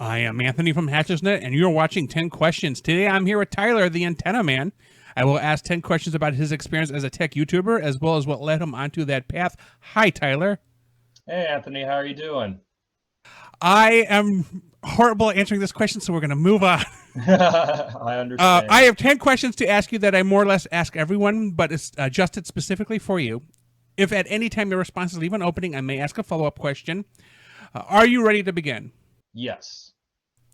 I am Anthony from HNE, and you're watching 10 Questions. Today I'm here with Tyler, the Antenna Man. I will ask 10 questions about his experience as a tech YouTuber, as well as what led him onto that path. Hi, Tyler. Hey Anthony, how are you doing? I am horrible at answering this question, so we're going to move on. I I understand. have 10 questions to ask you that I more or less ask everyone, but it's adjusted specifically for you. If at any time your responses leave an opening, I may ask a follow up question. Are you ready to begin? Yes,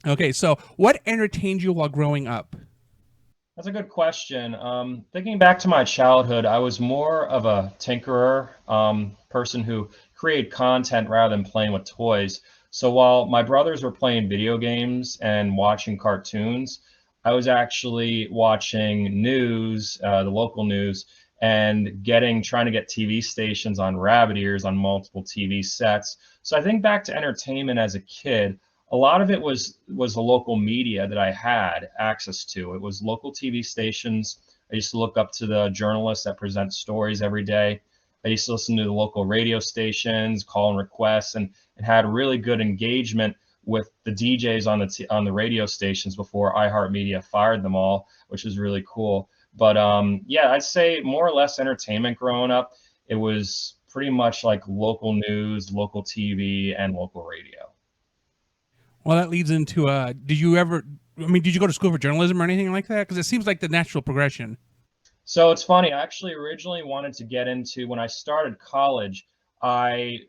Okay, so what entertained you while growing up? that's a good question. Thinking back to my childhood, I was more of a tinkerer, person who created content rather than playing with toys. So while my brothers were playing video games and watching cartoons, I was actually watching news, the local news, and trying to get TV stations on rabbit ears on multiple TV sets. So I think back to entertainment as a kid. A lot of it was the local media that I had access to. It was local TV stations. I used to look up to the journalists that present stories every day. I used to listen to the local radio stations, call and requests, and had really good engagement with the DJs on the radio stations before iHeartMedia fired them all, which was really cool. But yeah, I'd say more or less entertainment growing up. It was pretty much like local news, local TV, and local radio. Well, that leads into did you ever? I mean, did you go to school for journalism or anything like that? Because it seems like the natural progression. So it's funny. I actually originally wanted to get into when I started college. My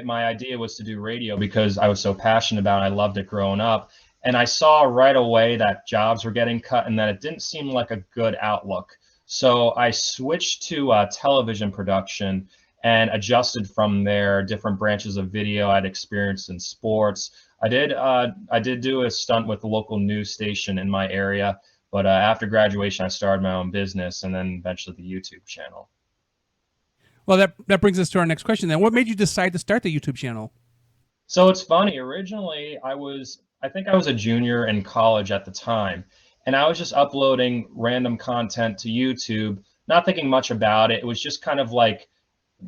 idea was to do radio because I was so passionate about it. I loved it growing up, and I saw right away that jobs were getting cut and that it didn't seem like a good outlook. So I switched to television production and adjusted from there. Different branches of video I'd experienced in sports. I did do a stunt with the local news station in my area, but after graduation, I started my own business and then eventually the YouTube channel. Well, that brings us to our next question. Then, what made you decide to start the YouTube channel? So it's funny. Originally, I think I was a junior in college at the time, and I was just uploading random content to YouTube, not thinking much about it. It was just kind of like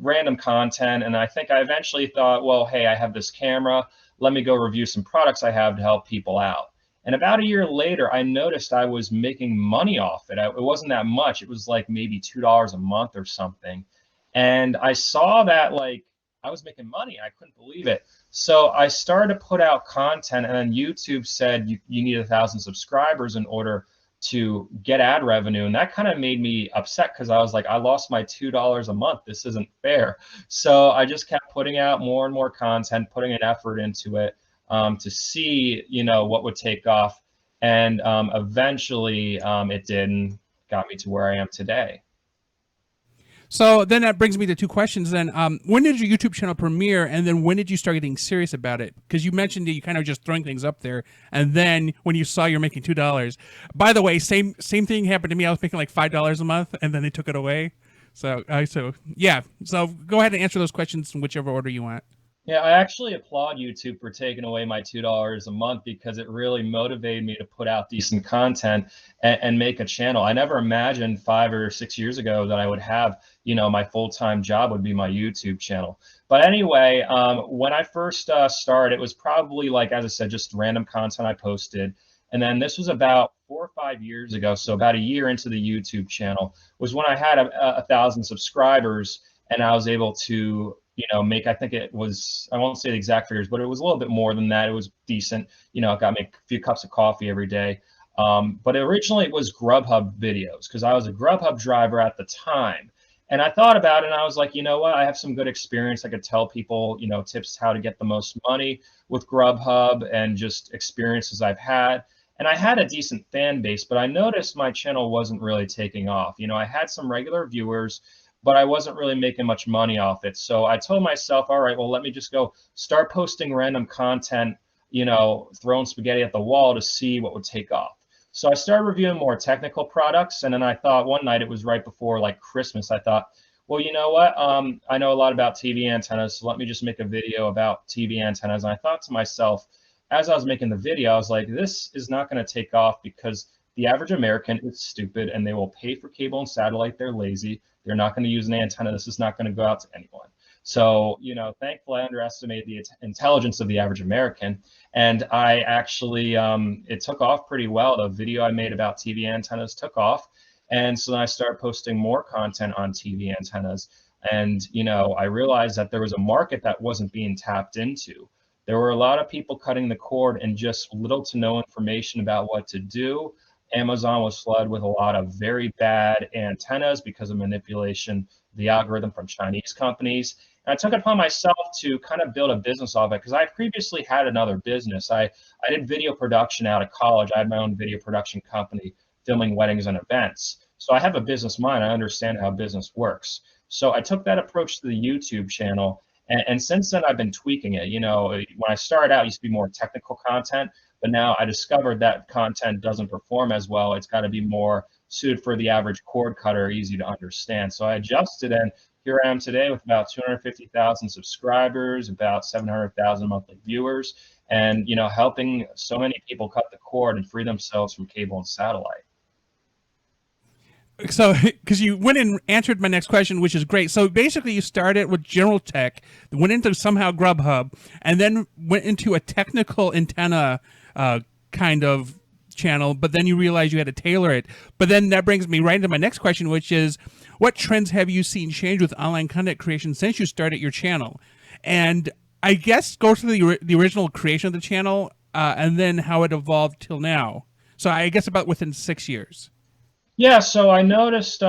random content. And I think I eventually thought, well, hey, I have this camera. Let me go review some products I have to help people out. And about a year later, I noticed I was making money off it. It wasn't that much. It was like maybe $2 a month or something. And I saw that like I was making money. I couldn't believe it. So I started to put out content, and then YouTube said you need 1,000 subscribers in order to get ad revenue. And that kind of made me upset because I was like, I lost my $2 a month. This isn't fair. So I just kept putting out more and more content, putting an effort into it to see, what would take off. And eventually it did and got me to where I am today. So then that brings me to two questions. Then, when did your YouTube channel premiere, and then when did you start getting serious about it? Because you mentioned that you kind of just throwing things up there, and then when you saw you're making $2. By the way, same thing happened to me. I was making like $5 a month, and then they took it away. So yeah. So go ahead and answer those questions in whichever order you want. Yeah, I actually applaud YouTube for taking away my $2 a month because it really motivated me to put out decent content and make a channel. I never imagined 5 or 6 years ago that I would have, my full-time job would be my YouTube channel. But anyway, when I first started, it was probably like, as I said, just random content I posted. And then this was about 4 or 5 years ago, so about a year into the YouTube channel, was when I had a 1,000 subscribers and I was able to make, I think it was, I won't say the exact figures, but it was a little bit more than that. It was decent. It got me a few cups of coffee every day. But originally it was Grubhub videos because I was a Grubhub driver at the time. And I thought about it and I was like, you know what? I have some good experience. I could tell people, tips how to get the most money with Grubhub and just experiences I've had. And I had a decent fan base, but I noticed my channel wasn't really taking off. I had some regular viewers, but I wasn't really making much money off it. So I told myself, all right, well, let me just go start posting random content, throwing spaghetti at the wall to see what would take off. So I started reviewing more technical products. And then I thought one night, it was right before like Christmas, I thought, well, you know what? I know a lot about TV antennas, so let me just make a video about TV antennas. And I thought to myself, as I was making the video, I was like, this is not going to take off because the average American is stupid and they will pay for cable and satellite. They're lazy. They're not going to use an antenna. This is not going to go out to anyone. So, thankfully, I underestimated the intelligence of the average American. And I actually, it took off pretty well. The video I made about TV antennas took off. And so then I started posting more content on TV antennas. And, I realized that there was a market that wasn't being tapped into. There were a lot of people cutting the cord and just little to no information about what to do. Amazon was flooded with a lot of very bad antennas because of manipulation, the algorithm from Chinese companies. And I took it upon myself to kind of build a business of it because I previously had another business. I did video production out of college. I had my own video production company filming weddings and events. So I have a business mind. I understand how business works. So I took that approach to the YouTube channel. And since then, I've been tweaking it. When I started out, it used to be more technical content, but now I discovered that content doesn't perform as well. It's got to be more suited for the average cord cutter, easy to understand. So I adjusted, and here I am today with about 250,000 subscribers, about 700,000 monthly viewers, and helping so many people cut the cord and free themselves from cable and satellite. So, because you went and answered my next question, which is great. So basically, you started with general tech, went into somehow Grubhub, and then went into a technical antenna kind of channel. But then you realized you had to tailor it. But then that brings me right into my next question, which is, what trends have you seen change with online content creation since you started your channel? And I guess go to the original creation of the channel, and then how it evolved till now. So I guess about within 6 years. Yeah, so I noticed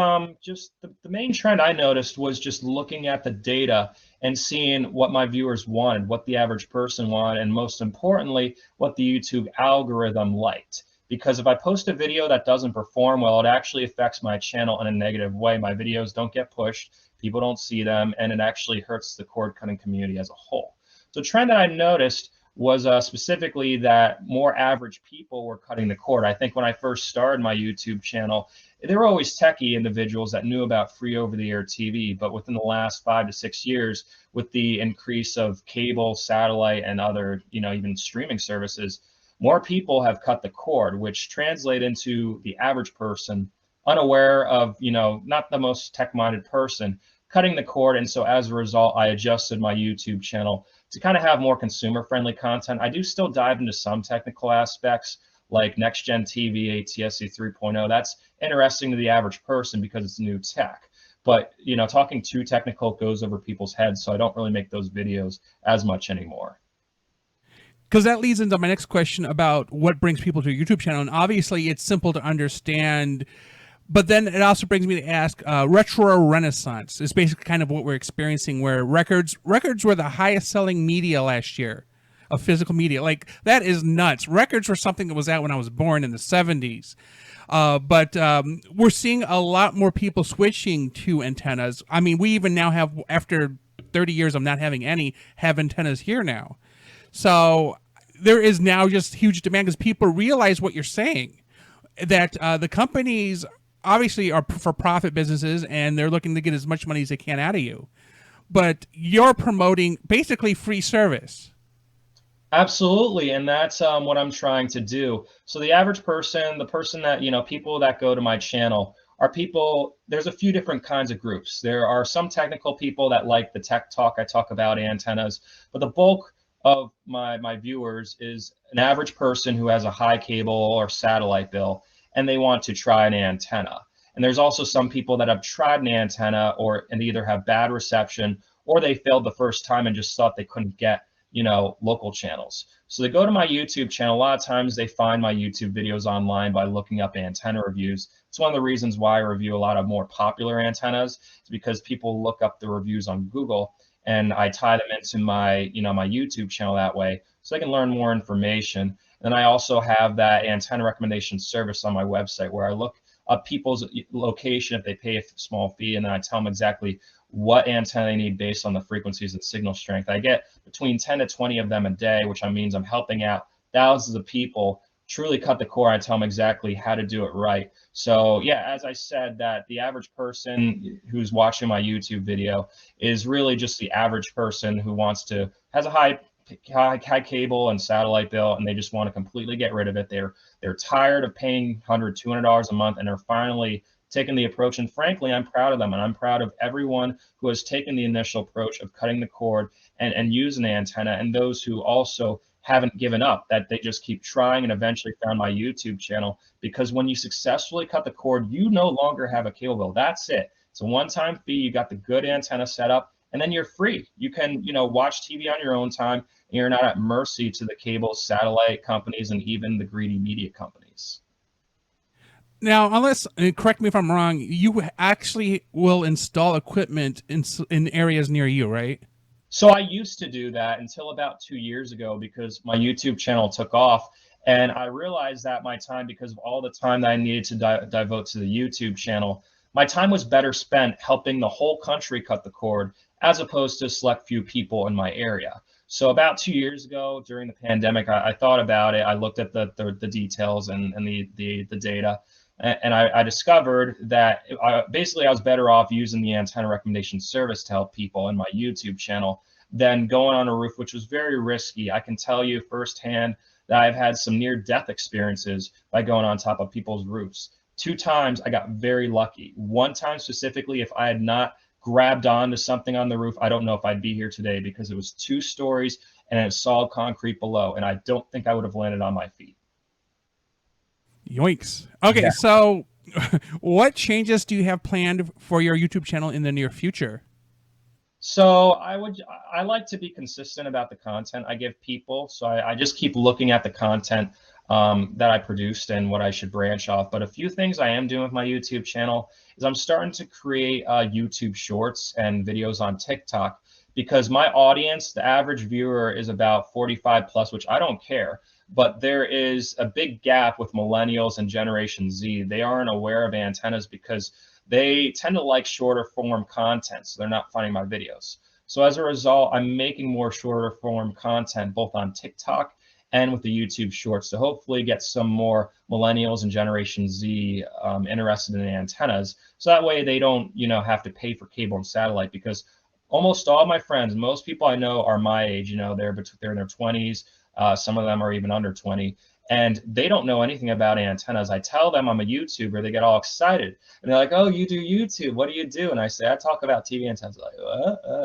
just the main trend I noticed was just looking at the data and seeing what my viewers wanted, what the average person wanted, and most importantly, what the YouTube algorithm liked. Because if I post a video that doesn't perform well, it actually affects my channel in a negative way. My videos don't get pushed, people don't see them, and it actually hurts the cord cutting community as a whole. So the trend that I noticed was specifically that more average people were cutting the cord. I think when I first started my YouTube channel, there were always techie individuals that knew about free over-the-air TV, but within the last 5 to 6 years, with the increase of cable, satellite, and other, even streaming services, more people have cut the cord, which translate into the average person unaware of, not the most tech-minded person cutting the cord. And so as a result, I adjusted my YouTube channel to kind of have more consumer-friendly content. I do still dive into some technical aspects like next-gen TV, ATSC 3.0. That's interesting to the average person because it's new tech. But, talking too technical goes over people's heads, so I don't really make those videos as much anymore. Because that leads into my next question about what brings people to your YouTube channel. And obviously, it's simple to understand. But then it also brings me to ask, retro renaissance is basically kind of what we're experiencing, where records were the highest selling media last year of physical media. Like, that is nuts. Records were something that was out when I was born in the 70s. But we're seeing a lot more people switching to antennas. I mean, we even now have, after 30 years of not having any, have antennas here now. So there is now just huge demand because people realize what you're saying, that the companies obviously are for profit businesses and they're looking to get as much money as they can out of you. But you're promoting basically free service. Absolutely, and that's what I'm trying to do. So the average person, the person that, people that go to my channel are people, there's a few different kinds of groups. There are some technical people that like the tech talk. I talk about antennas, but the bulk of my viewers is an average person who has a high cable or satellite bill, and they want to try an antenna. And there's also some people that have tried an antenna and either have bad reception or they failed the first time and just thought they couldn't get, local channels. So they go to my YouTube channel. A lot of times they find my YouTube videos online by looking up antenna reviews. It's one of the reasons why I review a lot of more popular antennas, is because people look up the reviews on Google, and I tie them into my, my YouTube channel that way so they can learn more information. And then I also have that antenna recommendation service on my website where I look up people's location if they pay a small fee, and then I tell them exactly what antenna they need based on the frequencies and signal strength. I get between 10 to 20 of them a day, which means I'm helping out thousands of people truly cut the cord. I tell them exactly how to do it right. So yeah, as I said, that the average person who's watching my YouTube video is really just the average person who has a high cable and satellite bill, and they just want to completely get rid of it. They're tired of paying $100, $200 a month, and they're finally taken the approach. And frankly, I'm proud of them. And I'm proud of everyone who has taken the initial approach of cutting the cord and use an antenna, and those who also haven't given up, that they just keep trying and eventually found my YouTube channel. Because when you successfully cut the cord, you no longer have a cable bill. That's it. It's a one-time fee. You got the good antenna set up, and then you're free. You can, watch TV on your own time, and you're not at mercy to the cable satellite companies and even the greedy media companies. Now, unless, correct me if I'm wrong, you actually will install equipment in areas near you, right? So I used to do that until about 2 years ago because my YouTube channel took off. And I realized that my time, because of all the time that I needed to devote to the YouTube channel, my time was better spent helping the whole country cut the cord as opposed to a select few people in my area. So about 2 years ago during the pandemic, I thought about it. I looked at the details and the data. And I discovered that basically I was better off using the antenna recommendation service to help people in my YouTube channel than going on a roof, which was very risky. I can tell you firsthand that I've had some near-death experiences by going on top of people's roofs. 2 times I got very lucky. One time specifically, if I had not grabbed onto something on the roof, I don't know if I'd be here today because it was 2 stories and it's solid concrete below, and I don't think I would have landed on my feet. Yoinks. Okay, Yeah. so what changes do you have planned for your YouTube channel in the near future? So I like to be consistent about the content I give people. So I just keep looking at the content that I produced and what I should branch off. But a few things I am doing with my YouTube channel is I'm starting to create YouTube shorts and videos on TikTok, because my audience, the average viewer, is about 45 plus, which I don't care. But there is a big gap with millennials and Generation Z. They aren't aware of antennas because they tend to like shorter form content, so they're not finding my videos. So as a result, I'm making more shorter form content both on TikTok and with the YouTube Shorts to hopefully get some more millennials and Generation Z interested in antennas. So that way they don't, have to pay for cable and satellite, because almost all my friends, most people I know are my age. They're in their 20s. Some of them are even under 20, and they don't know anything about antennas. I tell them I'm a YouTuber, they get all excited, and they're like, "Oh, you do YouTube? What do you do?" And I say, "I talk about TV antennas."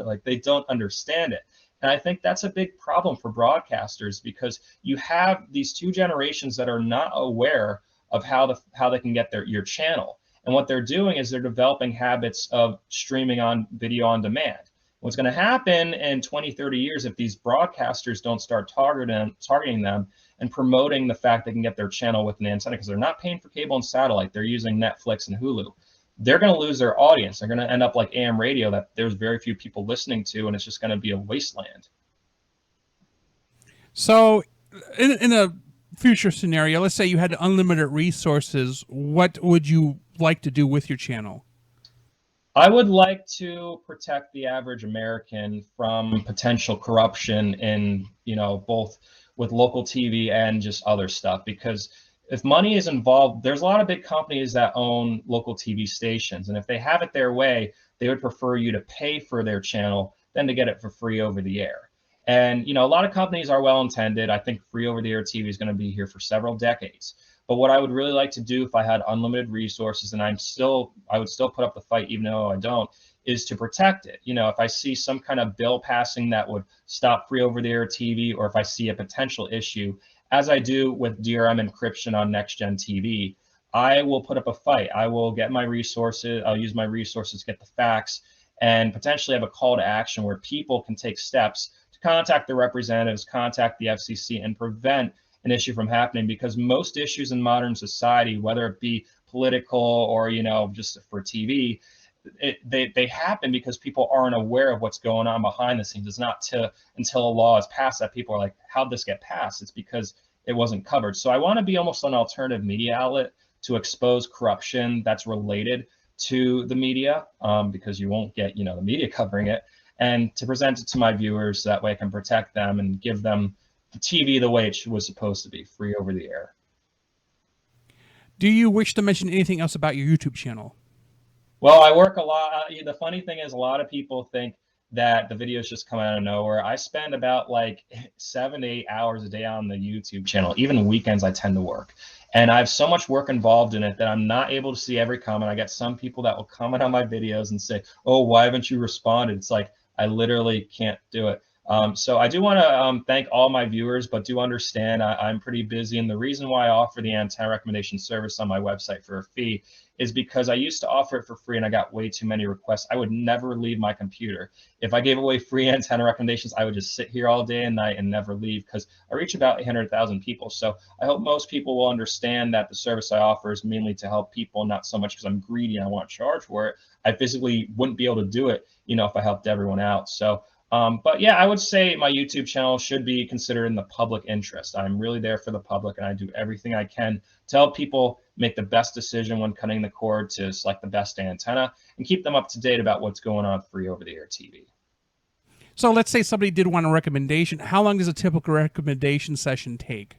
Like they don't understand it. And I think that's a big problem for broadcasters, because you have these two generations that are not aware of how they can get your channel. And what they're doing is they're developing habits of streaming on video on demand. What's going to happen in 20, 30 years if these broadcasters don't start targeting them and promoting the fact they can get their channel with an antenna, because they're not paying for cable and satellite, they're using Netflix and Hulu. They're going to lose their audience. They're going to end up like AM radio that there's very few people listening to, and it's just going to be a wasteland. So, in a future scenario, let's say you had unlimited resources, what would you like to do with your channel? I would like to protect the average American from potential corruption in, both with local TV and just other stuff. Because if money is involved, there's a lot of big companies that own local TV stations. And if they have it their way, they would prefer you to pay for their channel than to get it for free over the air. And, a lot of companies are well intended. I think free over the air TV is going to be here for several decades. But what I would really like to do if I had unlimited resources, and I would still put up the fight even though I don't, is to protect it. If I see some kind of bill passing that would stop free over the air TV, or if I see a potential issue, as I do with DRM encryption on next gen TV, I will put up a fight. I will get my resources. I'll use my resources to get the facts, and potentially have a call to action where people can take steps to contact their representatives, contact the FCC, and prevent an issue from happening. Because most issues in modern society, whether it be political or just for TV, they happen because people aren't aware of what's going on behind the scenes. It's not until a law is passed that people are like, how'd this get passed? It's because it wasn't covered. So I want to be almost an alternative media outlet to expose corruption that's related to the media, because you won't get the media covering it, and to present it to my viewers. That way I can protect them and give them the TV the way it was supposed to be, free over the air. Do you wish to mention anything else about your YouTube channel? Well, I work a lot. The funny thing is, a lot of people think that the videos just come out of nowhere. I spend about like 7 to 8 hours a day on the YouTube channel. Even weekends, I tend to work. And I have so much work involved in it that I'm not able to see every comment. I get some people that will comment on my videos and say, "Oh, why haven't you responded?" It's like, I literally can't do it. So I do want to thank all my viewers, but do understand I'm pretty busy. And the reason why I offer the antenna recommendation service on my website for a fee is because I used to offer it for free and I got way too many requests. I would never leave my computer. If I gave away free antenna recommendations, I would just sit here all day and night and never leave, because I reach about 800,000 people. So I hope most people will understand that the service I offer is mainly to help people, not so much because I'm greedy and I want to charge for it. I physically wouldn't be able to do it, if I helped everyone out. So but yeah, I would say my YouTube channel should be considered in the public interest. I'm really there for the public, and I do everything I can to help people make the best decision when cutting the cord to select the best antenna and keep them up to date about what's going on free over-the-air TV. So let's say somebody did want a recommendation. How long does a typical recommendation session take?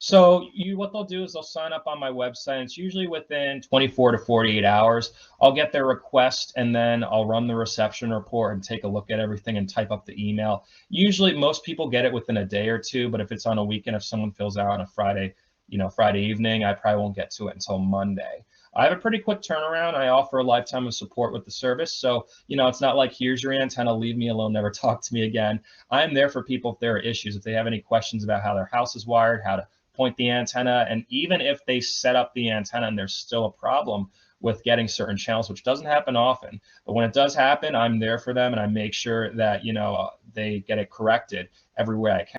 So what they'll do is they'll sign up on my website. It's usually within 24 to 48 hours. I'll get their request and then I'll run the reception report and take a look at everything and type up the email. Usually most people get it within a day or two, but if it's on a weekend, if someone fills out on a Friday, Friday evening, I probably won't get to it until Monday. I have a pretty quick turnaround. I offer a lifetime of support with the service. So, it's not like, here's your antenna, leave me alone, never talk to me again. I am there for people if there are issues, if they have any questions about how their house is wired, how to point the antenna, and even if they set up the antenna and there's still a problem with getting certain channels, which doesn't happen often, but when it does happen, I'm there for them and I make sure that they get it corrected everywhere I can.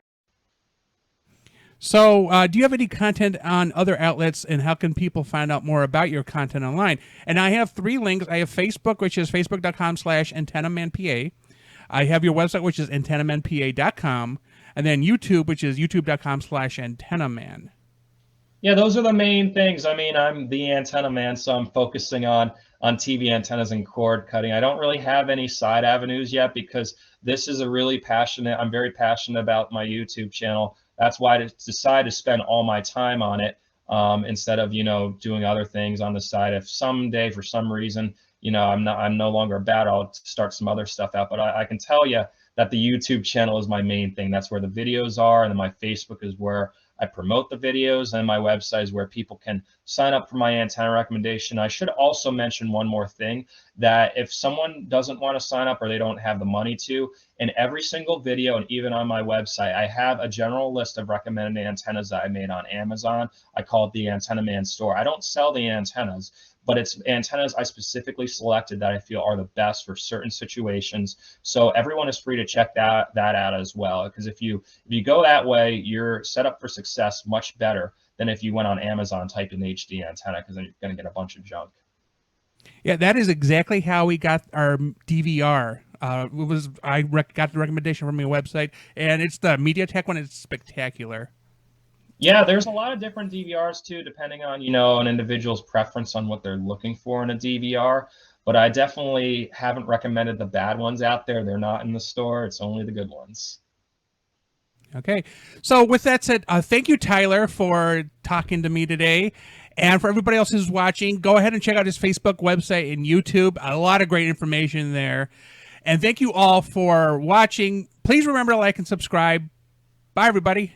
So do you have any content on other outlets, and how can people find out more about your content online? And I have 3 links. I have Facebook, which is facebook.com/antennamanpa. I have your website, which is antennamanpa.com. And then YouTube, which is youtube.com/antennaman. Yeah, those are the main things. I mean, I'm the antenna man, so I'm focusing on TV antennas and cord cutting. I don't really have any side avenues yet because this is I'm very passionate about my YouTube channel. That's why I decided to spend all my time on it instead of, doing other things on the side. If someday, for some reason, I'm no longer about it, I'll start some other stuff out. But I can tell you that the YouTube channel is my main thing. That's where the videos are, and then my Facebook is where I promote the videos, and my website is where people can sign up for my antenna recommendation. I should also mention one more thing, that if someone doesn't want to sign up or they don't have the money to, in every single video and even on my website, I have a general list of recommended antennas that I made on Amazon. I call it the Antenna Man store. I don't sell the antennas, but it's antennas I specifically selected that I feel are the best for certain situations. So everyone is free to check that out as well, because if you go that way, you're set up for success much better than if you went on Amazon, type in HD antenna, because then you're going to get a bunch of junk. Yeah, that is exactly how we got our DVR. I got the recommendation from your website, and it's the MediaTek one. It's spectacular. Yeah, there's a lot of different DVRs too, depending on, an individual's preference on what they're looking for in a DVR. But I definitely haven't recommended the bad ones out there. They're not in the store. It's only the good ones. Okay. So with that said, thank you, Tyler, for talking to me today. And for everybody else who's watching, go ahead and check out his Facebook, website, and YouTube. A lot of great information there. And thank you all for watching. Please remember to like and subscribe. Bye, everybody.